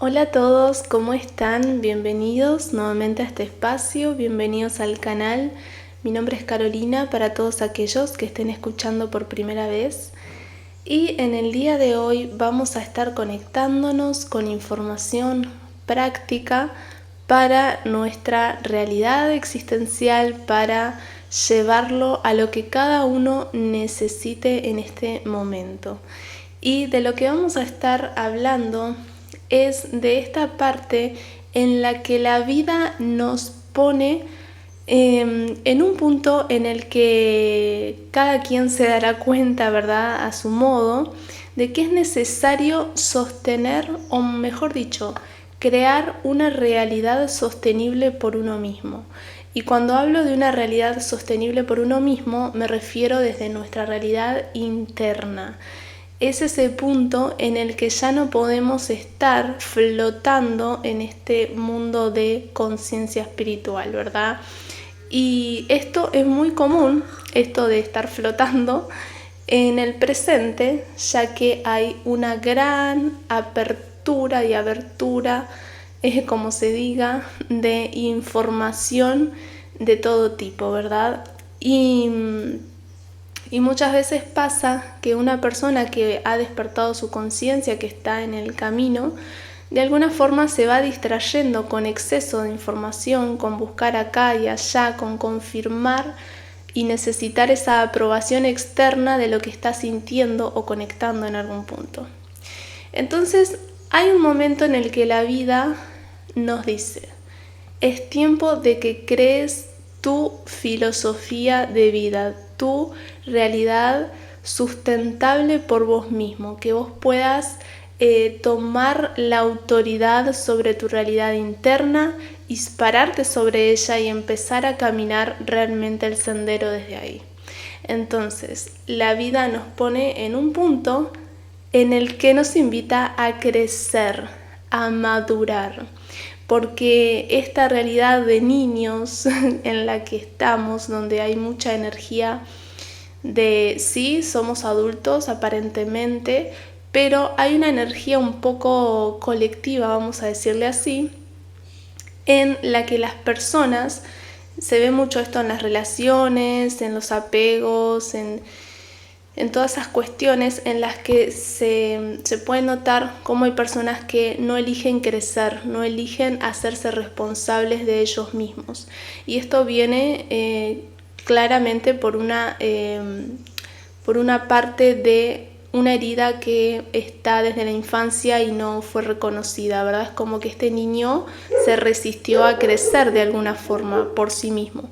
Hola a todos, ¿cómo están? Bienvenidos nuevamente a este espacio, bienvenidos al canal. Mi nombre es Carolina para todos aquellos que estén escuchando por primera vez. Y en el día de hoy vamos a estar conectándonos con información práctica para nuestra realidad existencial, para llevarlo a lo que cada uno necesite en este momento. Y de lo que vamos a estar hablando es de esta parte en la que la vida nos pone en un punto en el que cada quien se dará cuenta, ¿verdad?, a su modo, de que es necesario sostener, o mejor dicho, crear una realidad sostenible por uno mismo. Y cuando hablo de una realidad sostenible por uno mismo, me refiero desde nuestra realidad interna. Es ese punto en el que ya no podemos estar flotando en este mundo de conciencia espiritual, ¿verdad? Y esto es muy común, esto de estar flotando en el presente, ya que hay una gran apertura y abertura, como se diga, de información de todo tipo, ¿verdad? Y muchas veces pasa que una persona que ha despertado su conciencia, que está en el camino, de alguna forma se va distrayendo con exceso de información, con buscar acá y allá, con confirmar y necesitar esa aprobación externa de lo que está sintiendo o conectando en algún punto. Entonces, hay un momento en el que la vida nos dice: es tiempo de que crees tu filosofía de vida, tu realidad sustentable por vos mismo, que vos puedas tomar la autoridad sobre tu realidad interna y pararte sobre ella y empezar a caminar realmente el sendero desde ahí. Entonces, la vida nos pone en un punto en el que nos invita a crecer, a madurar, porque esta realidad de niños en la que estamos, donde hay mucha energía de sí, somos adultos aparentemente, pero hay una energía un poco colectiva, vamos a decirle así, en la que las personas, se ve mucho esto en las relaciones, en los apegos, en todas esas cuestiones en las que se puede notar cómo hay personas que no eligen crecer, no eligen hacerse responsables de ellos mismos. Y esto viene claramente por una parte de una herida que está desde la infancia y no fue reconocida, ¿verdad? Es como que este niño se resistió a crecer de alguna forma por sí mismo.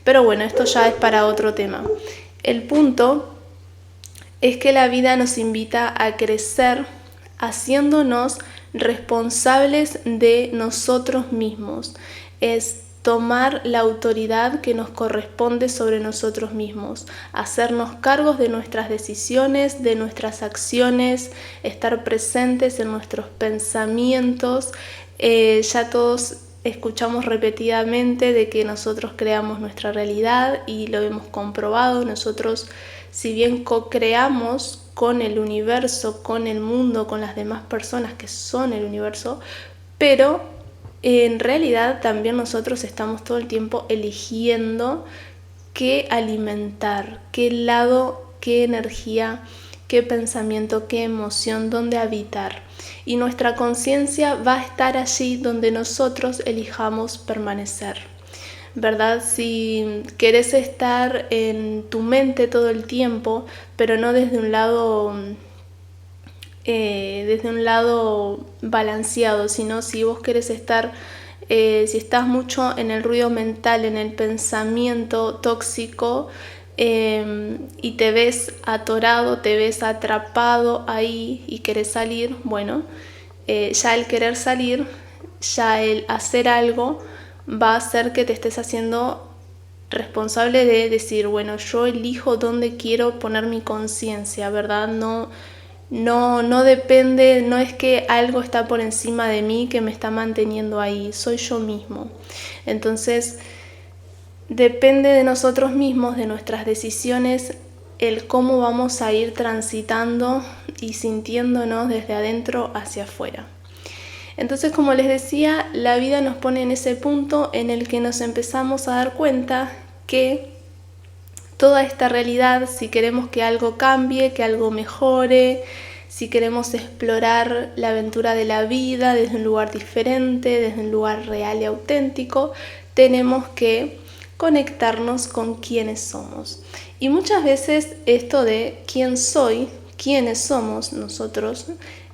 Pero bueno, esto ya es para otro tema. El punto es que la vida nos invita a crecer haciéndonos responsables de nosotros mismos. Es tomar la autoridad que nos corresponde sobre nosotros mismos, hacernos cargos de nuestras decisiones, de nuestras acciones, estar presentes en nuestros pensamientos. Ya todos escuchamos repetidamente de que nosotros creamos nuestra realidad y lo hemos comprobado. Nosotros, si bien co-creamos con el universo, con el mundo, con las demás personas que son el universo, pero en realidad también nosotros estamos todo el tiempo eligiendo qué alimentar, qué lado, qué energía, qué pensamiento, qué emoción, dónde habitar. Y nuestra conciencia va a estar allí donde nosotros elijamos permanecer, ¿verdad? Si querés estar en tu mente todo el tiempo, pero no desde un lado balanceado, sino si vos querés estar, si estás mucho en el ruido mental, en el pensamiento tóxico, y te ves atorado, te ves atrapado ahí y querés salir, bueno, ya el querer salir, ya el hacer algo va a hacer que te estés haciendo responsable de decir, bueno, yo elijo dónde quiero poner mi conciencia, ¿verdad? No depende, no es que algo está por encima de mí que me está manteniendo ahí, soy yo mismo. Entonces, depende de nosotros mismos, de nuestras decisiones, el cómo vamos a ir transitando y sintiéndonos desde adentro hacia afuera. Entonces, como les decía, la vida nos pone en ese punto en el que nos empezamos a dar cuenta que toda esta realidad, si queremos que algo cambie, que algo mejore, si queremos explorar la aventura de la vida desde un lugar diferente, desde un lugar real y auténtico, tenemos que conectarnos con quiénes somos. Y muchas veces esto de quién soy, quiénes somos nosotros,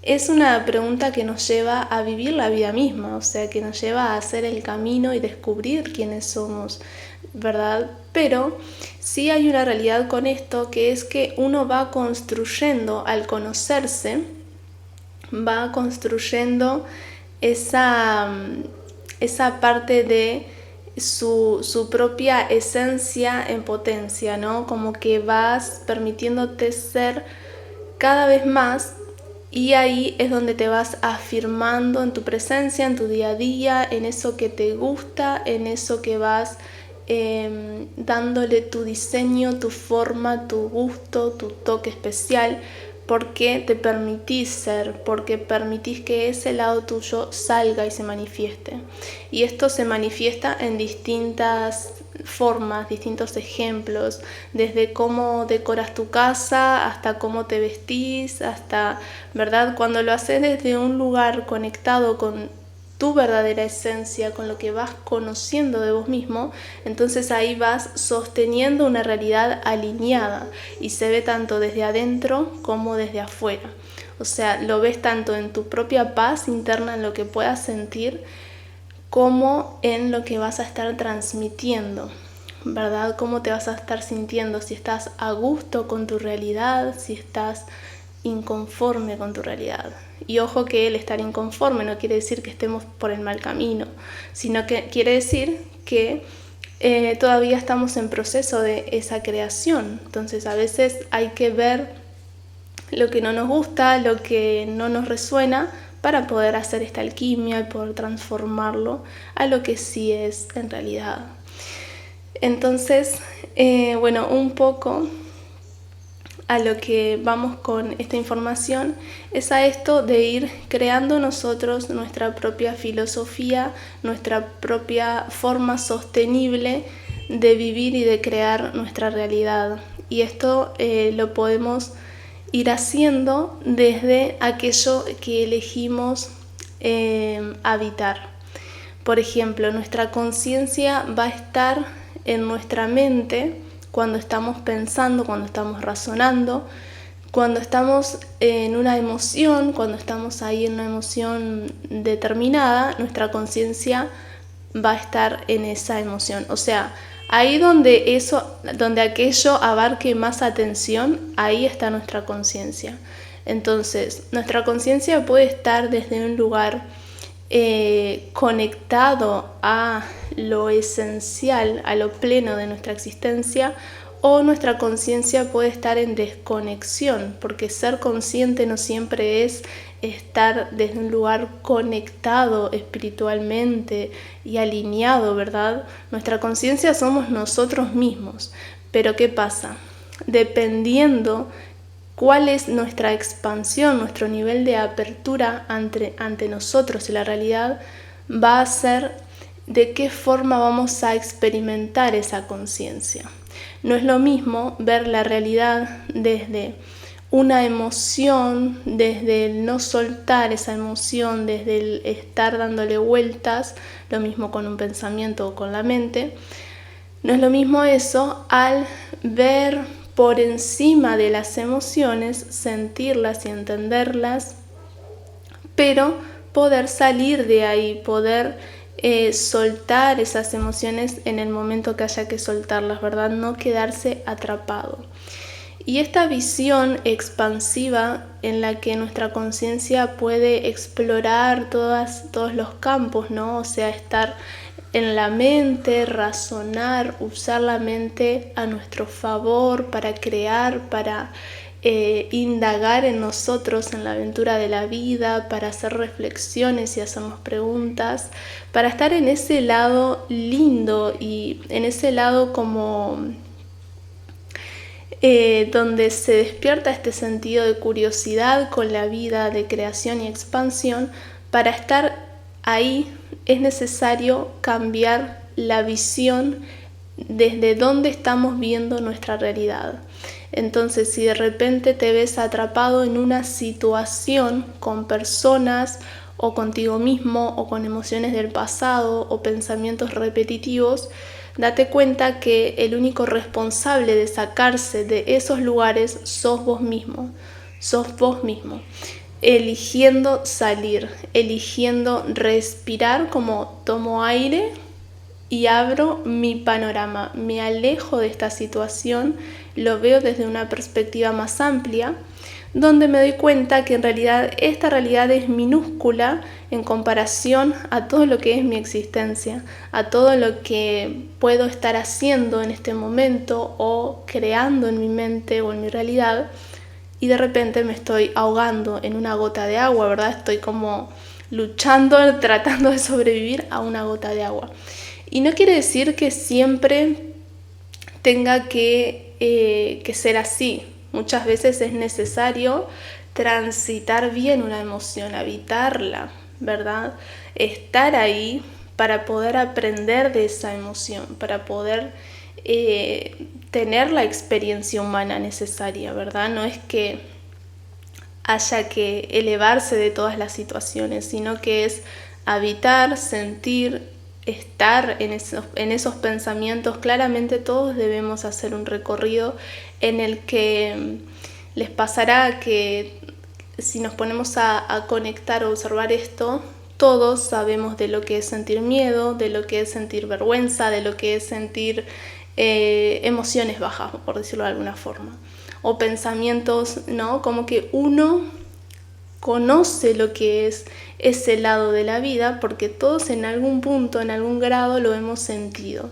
es una pregunta que nos lleva a vivir la vida misma, o sea, que nos lleva a hacer el camino y descubrir quiénes somos, ¿verdad? Pero sí hay una realidad con esto, que es que uno va construyendo, al conocerse, va construyendo esa parte de su propia esencia en potencia, ¿no? Como que vas permitiéndote ser cada vez más, y ahí es donde te vas afirmando en tu presencia, en tu día a día, en eso que te gusta, en eso que vas dándole tu diseño, tu forma, tu gusto, tu toque especial, porque te permitís ser, porque permitís que ese lado tuyo salga y se manifieste. Y esto se manifiesta en distintas formas, distintos ejemplos, desde cómo decoras tu casa hasta cómo te vestís, hasta, ¿verdad? Cuando lo haces desde un lugar conectado con tu verdadera esencia, con lo que vas conociendo de vos mismo, entonces ahí vas sosteniendo una realidad alineada y se ve tanto desde adentro como desde afuera. O sea, lo ves tanto en tu propia paz interna, en lo que puedas sentir, como en lo que vas a estar transmitiendo, ¿verdad? Cómo te vas a estar sintiendo, si estás a gusto con tu realidad, si estás inconforme con tu realidad. Y ojo que el estar inconforme no quiere decir que estemos por el mal camino, sino que quiere decir que todavía estamos en proceso de esa creación. Entonces a veces hay que ver lo que no nos gusta, lo que no nos resuena, para poder hacer esta alquimia y poder transformarlo a lo que sí es en realidad. Entonces, bueno, un poco a lo que vamos con esta información es a esto de ir creando nosotros nuestra propia filosofía, nuestra propia forma sostenible de vivir y de crear nuestra realidad. Y esto lo podemos ir haciendo desde aquello que elegimos habitar. Por ejemplo, nuestra conciencia va a estar en nuestra mente cuando estamos pensando, cuando estamos razonando, cuando estamos en una emoción, cuando estamos ahí en una emoción determinada, nuestra conciencia va a estar en esa emoción. O sea, ahí donde aquello abarque más atención, ahí está nuestra conciencia. Entonces, nuestra conciencia puede estar desde un lugar conectado a lo esencial, a lo pleno de nuestra existencia, o nuestra conciencia puede estar en desconexión, porque ser consciente no siempre es estar desde un lugar conectado espiritualmente y alineado, ¿verdad? Nuestra conciencia somos nosotros mismos, pero ¿qué pasa? Dependiendo cuál es nuestra expansión, nuestro nivel de apertura ante nosotros y la realidad, va a ser de qué forma vamos a experimentar esa conciencia. No es lo mismo ver la realidad desde una emoción, desde el no soltar esa emoción, desde el estar dándole vueltas, lo mismo con un pensamiento o con la mente. No es lo mismo eso al ver por encima de las emociones, sentirlas y entenderlas, pero poder salir de ahí, poder soltar esas emociones en el momento que haya que soltarlas, ¿verdad? No quedarse atrapado. Y esta visión expansiva en la que nuestra conciencia puede explorar todos los campos, ¿no? O sea, estar en la mente, razonar, usar la mente a nuestro favor para crear, para indagar en nosotros, en la aventura de la vida, para hacer reflexiones y hacernos preguntas, para estar en ese lado lindo y en ese lado como donde se despierta este sentido de curiosidad con la vida, de creación y expansión, Para estar ahí es necesario cambiar la visión desde donde estamos viendo nuestra realidad. Entonces, si de repente te ves atrapado en una situación con personas o contigo mismo o con emociones del pasado o pensamientos repetitivos, date cuenta que el único responsable de sacarse de esos lugares sos vos mismo, eligiendo salir, eligiendo respirar, como tomo aire y abro mi panorama, me alejo de esta situación, lo veo desde una perspectiva más amplia, donde me doy cuenta que en realidad esta realidad es minúscula en comparación a todo lo que es mi existencia, a todo lo que puedo estar haciendo en este momento o creando en mi mente o en mi realidad, y de repente me estoy ahogando en una gota de agua, ¿verdad? Estoy como luchando, tratando de sobrevivir a una gota de agua. Y no quiere decir que siempre tenga que ser así. Muchas veces es necesario transitar bien una emoción, habitarla, ¿verdad? Estar ahí para poder aprender de esa emoción, para poder tener la experiencia humana necesaria, ¿verdad? No es que haya que elevarse de todas las situaciones, sino que es habitar, sentir, estar en esos pensamientos. Claramente todos debemos hacer un recorrido en el que les pasará que si nos ponemos a conectar o observar esto, todos sabemos de lo que es sentir miedo, de lo que es sentir vergüenza, de lo que es sentir emociones bajas, por decirlo de alguna forma, o pensamientos, ¿no? Como que uno conoce lo que es ese lado de la vida, porque todos en algún punto, en algún grado lo hemos sentido,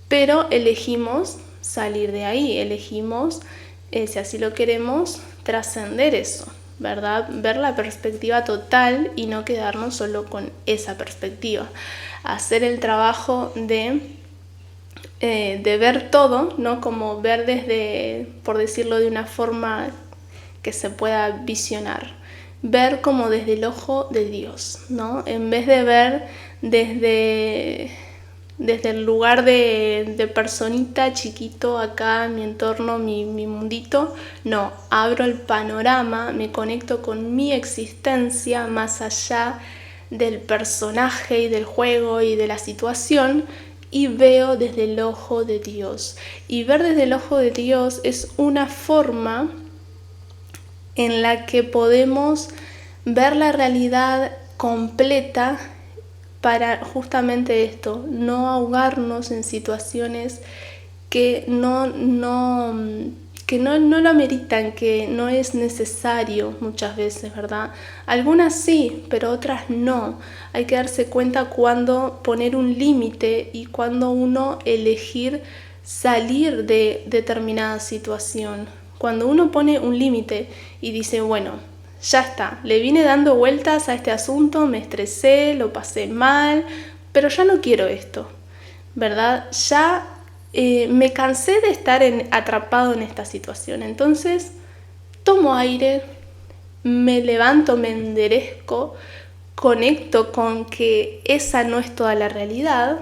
pero elegimos salir de ahí, elegimos, si así lo queremos, trascender eso, ¿verdad? Ver la perspectiva total y no quedarnos solo con esa perspectiva, hacer el trabajo de ver todo, ¿no? Como ver desde, por decirlo de una forma que se pueda visionar, ver como desde el ojo de Dios, ¿no? En vez de ver desde el lugar de personita chiquito acá, mi entorno, mi mundito, no, abro el panorama, me conecto con mi existencia más allá del personaje y del juego y de la situación, y veo desde el ojo de Dios. Y ver desde el ojo de Dios es una forma en la que podemos ver la realidad completa para justamente esto, no ahogarnos en situaciones que no lo ameritan, que no es necesario muchas veces, ¿verdad? Algunas sí, pero otras no. Hay que darse cuenta cuándo poner un límite y cuándo uno elegir salir de determinada situación. Cuando uno pone un límite y dice, bueno, ya está, le vine dando vueltas a este asunto, me estresé, lo pasé mal, pero ya no quiero esto, ¿verdad? Ya me cansé de estar atrapado en esta situación. Entonces, tomo aire, me levanto, me enderezco, conecto con que esa no es toda la realidad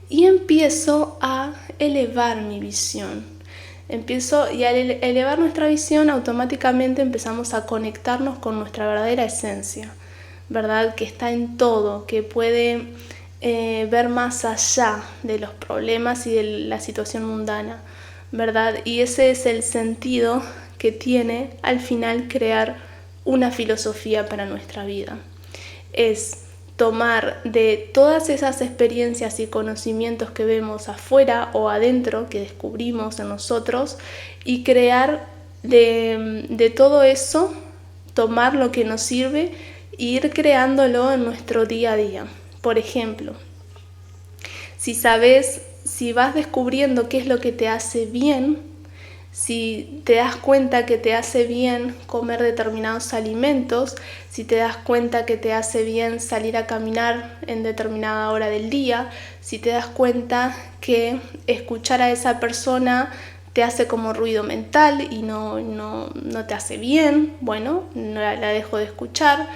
y empiezo a elevar mi visión. Y al elevar nuestra visión, automáticamente empezamos a conectarnos con nuestra verdadera esencia, ¿verdad? Que está en todo, que puede ver más allá de los problemas y de la situación mundana, ¿verdad? Y ese es el sentido que tiene al final crear una filosofía para nuestra vida. Es tomar de todas esas experiencias y conocimientos que vemos afuera o adentro, que descubrimos en nosotros, y crear de todo eso, tomar lo que nos sirve e ir creándolo en nuestro día a día. Por ejemplo, si vas descubriendo qué es lo que te hace bien, si te das cuenta que te hace bien comer determinados alimentos, si te das cuenta que te hace bien salir a caminar en determinada hora del día, si te das cuenta que escuchar a esa persona te hace como ruido mental y no te hace bien, bueno, la dejo de escuchar.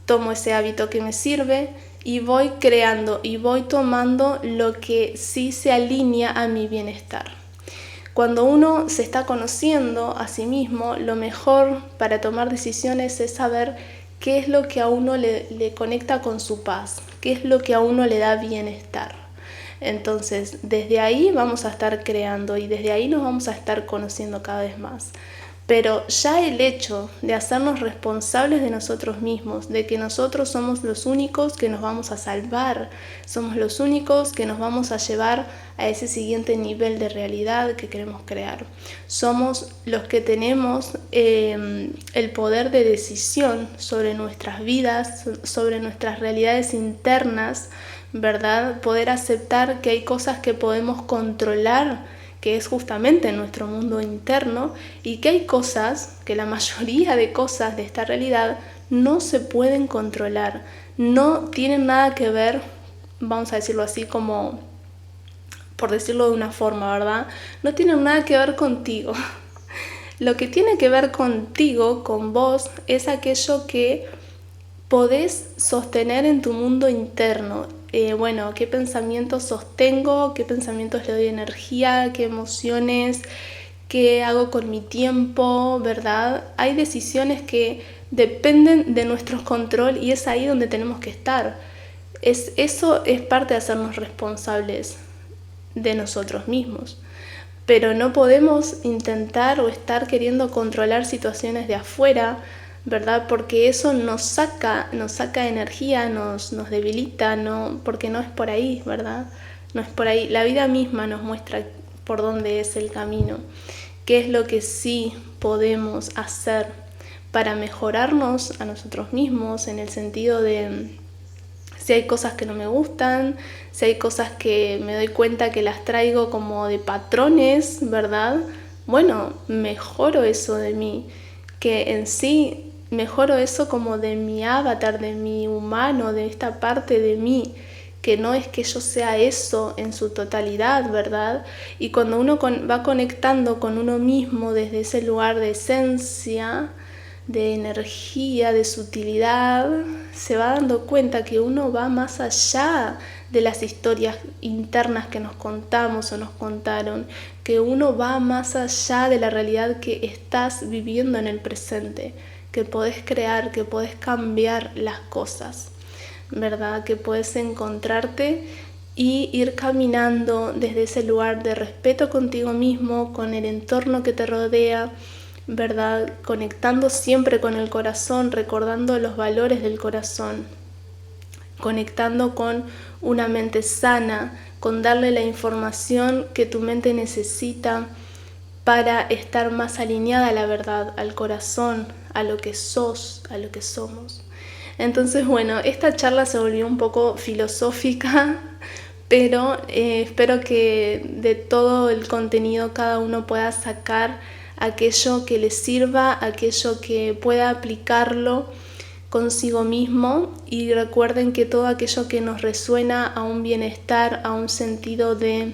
tomo ese hábito que me sirve y voy creando y voy tomando lo que sí se alinea a mi bienestar. Cuando uno se está conociendo a sí mismo, lo mejor para tomar decisiones es saber qué es lo que a uno le conecta con su paz, qué es lo que a uno le da bienestar. Entonces, desde ahí vamos a estar creando y desde ahí nos vamos a estar conociendo cada vez más. Pero ya el hecho de hacernos responsables de nosotros mismos, de que nosotros somos los únicos que nos vamos a salvar, somos los únicos que nos vamos a llevar a ese siguiente nivel de realidad que queremos crear. Somos los que tenemos el poder de decisión sobre nuestras vidas, sobre nuestras realidades internas, ¿verdad? Poder aceptar que hay cosas que podemos controlar, que es justamente nuestro mundo interno, y que hay cosas, que la mayoría de cosas de esta realidad no se pueden controlar, no tienen nada que ver, vamos a decirlo así como, por decirlo de una forma, ¿verdad? No tienen nada que ver contigo. Lo que tiene que ver contigo, con vos, es aquello que podés sostener en tu mundo interno. Qué pensamientos sostengo, qué pensamientos le doy energía, qué emociones, qué hago con mi tiempo, ¿verdad? Hay decisiones que dependen de nuestro control y es ahí donde tenemos que estar. Eso es parte de hacernos responsables de nosotros mismos. Pero no podemos intentar o estar queriendo controlar situaciones de afuera, ¿verdad? Porque eso nos saca energía, nos debilita, porque no es por ahí, ¿verdad? No es por ahí. La vida misma nos muestra por dónde es el camino, qué es lo que sí podemos hacer para mejorarnos a nosotros mismos, en el sentido de si hay cosas que no me gustan, si hay cosas que me doy cuenta que las traigo como de patrones, ¿verdad? Bueno, mejoro eso de mí, que en sí mejoro eso como de mi avatar, de mi humano, de esta parte de mí, que no es que yo sea eso en su totalidad, ¿verdad? Y cuando uno va conectando con uno mismo desde ese lugar de esencia, de energía, de sutilidad, se va dando cuenta que uno va más allá de las historias internas que nos contamos o nos contaron, que uno va más allá de la realidad que estás viviendo en el presente, que podés crear, que podés cambiar las cosas, ¿verdad? Que podés encontrarte y ir caminando desde ese lugar de respeto contigo mismo, con el entorno que te rodea, ¿verdad? Conectando siempre con el corazón, recordando los valores del corazón, conectando con una mente sana, con darle la información que tu mente necesita para estar más alineada a la verdad, al corazón, a lo que sos, a lo que somos. Entonces, esta charla se volvió un poco filosófica, pero espero que de todo el contenido cada uno pueda sacar aquello que le sirva, aquello que pueda aplicarlo consigo mismo, y recuerden que todo aquello que nos resuena a un bienestar, a un sentido de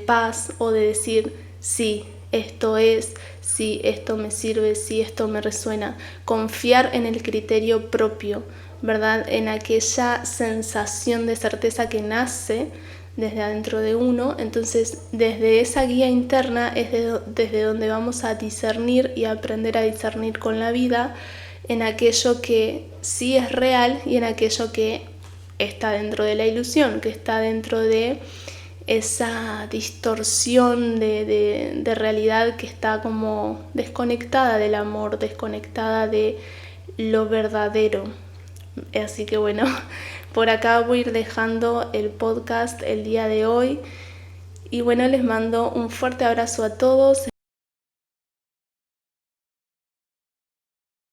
paz, o de decir sí, esto es, sí, esto me sirve, sí, esto me resuena, confiar en el criterio propio, ¿verdad? En aquella sensación de certeza que nace desde adentro de uno. Entonces, desde esa guía interna es desde donde vamos a discernir y aprender a discernir con la vida en aquello que sí es real y en aquello que está dentro de la ilusión, que está dentro de esa distorsión de realidad que está como desconectada del amor, desconectada de lo verdadero. Así que por acá voy a ir dejando el podcast el día de hoy. Y les mando un fuerte abrazo a todos.